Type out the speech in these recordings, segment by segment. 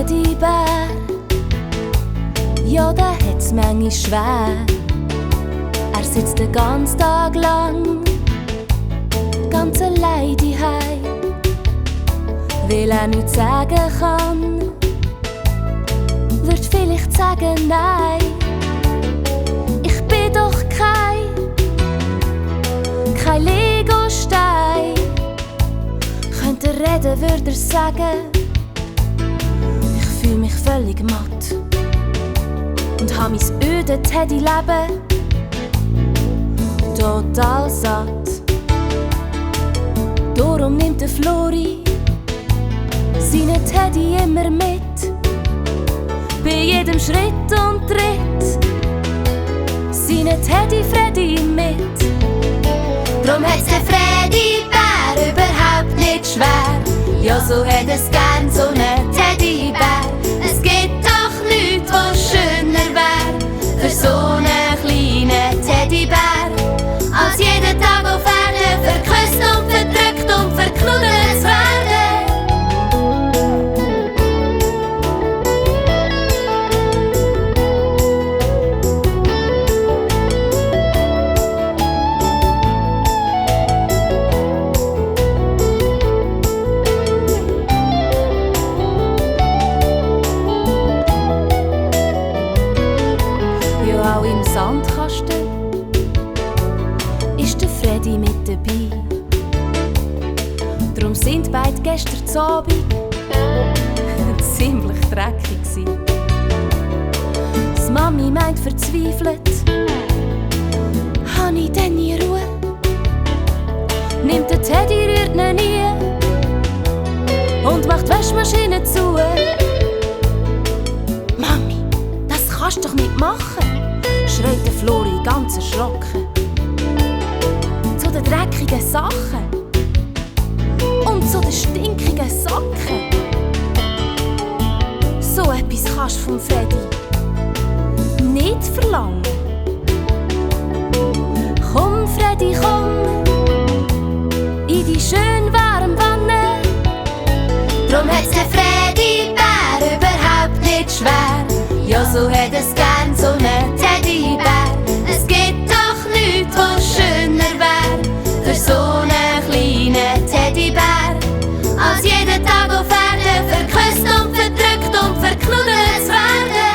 Teddybär, ja, der hat's manchmal schwer. Er sitzt den ganzen Tag lang, ganz allein daheim, weil er nichts sagen kann. Wird vielleicht sagen nein, ich bin doch kein Legostein. Könnte er reden, würde er sagen, ich fühl mich völlig matt und hab mein öde Teddy-Leben total satt. Darum nimmt der Flori seinen Teddy immer mit, bei jedem Schritt und Tritt seinen Teddy Freddy mit. Drum hat's der Freddy-Bär überhaupt nicht schwer. Ja, so hat es gern so einen Teddybär. Es gibt doch nichts, was schöner wär für so einen kleinen Teddybär, als jeden Tag auf Erden verküsst und verdrückt und verknuddelt zu werden. Auch im Sandkasten ist der Freddy mit dabei. Darum sind beide gestern Abend ziemlich dreckig gsi. Die Mami meint verzweifelt, habe ich denn nie Ruhe? Nimmt der Teddy, rührt ihn nie und macht die Waschmaschine zu. Mami, das kannst du doch nicht machen, schreit der Flori ganz erschrocken. Zu den dreckigen Sachen und zu den stinkigen Socken. So etwas kannst du vom Freddy nicht verlangen. Komm, Freddy, komm in die schön warme Wanne. Drum hat's der Freddy-Bär überhaupt nicht schwer. Ja, so hat es gern so einen Teddybär. Es gibt doch nichts, was schöner wär für so einen kleinen Teddybär, als jeden Tag auf Erden verküsst und verdrückt und verknuddelt zu werden.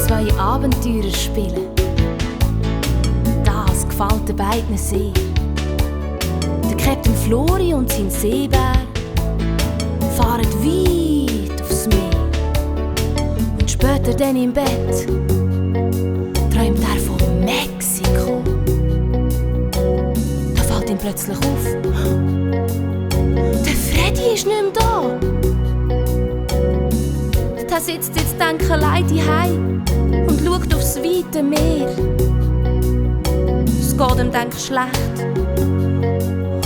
Zwei Abenteurer spielen, das gefällt den beiden sehr. Der Captain Flori und sein Seebär fahren weit aufs Meer. Und später dann im Bett träumt er von Mexiko. Da fällt ihm plötzlich auf, der Freddy ist nicht mehr da. Der sitzt jetzt denk allein daheim und schaut aufs weite Meer. Es geht ihm denk schlecht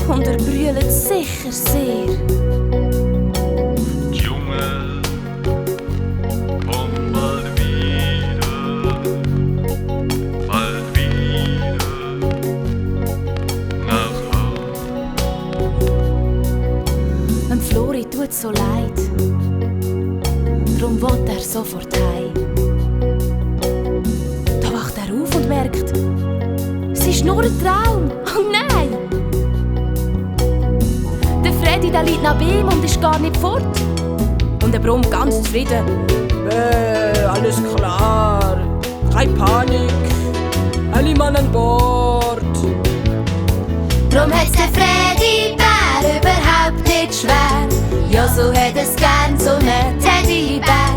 und er brüllt sicher sehr. Junge, komm bald wieder nach Hause. Dem Flori tut so leid, drum will er sofort heim. Da wacht er auf und merkt, es ist nur ein Traum. Oh nein! Der Freddy, der liegt neben ihm und ist gar nicht fort. Und er brummt ganz zufrieden: Alles klar, keine Panik, alle Mann an Bord. Drum hat's der Freddy-Bär überhaupt nicht schwer. Ja, so hat es gern so einen Teddybär.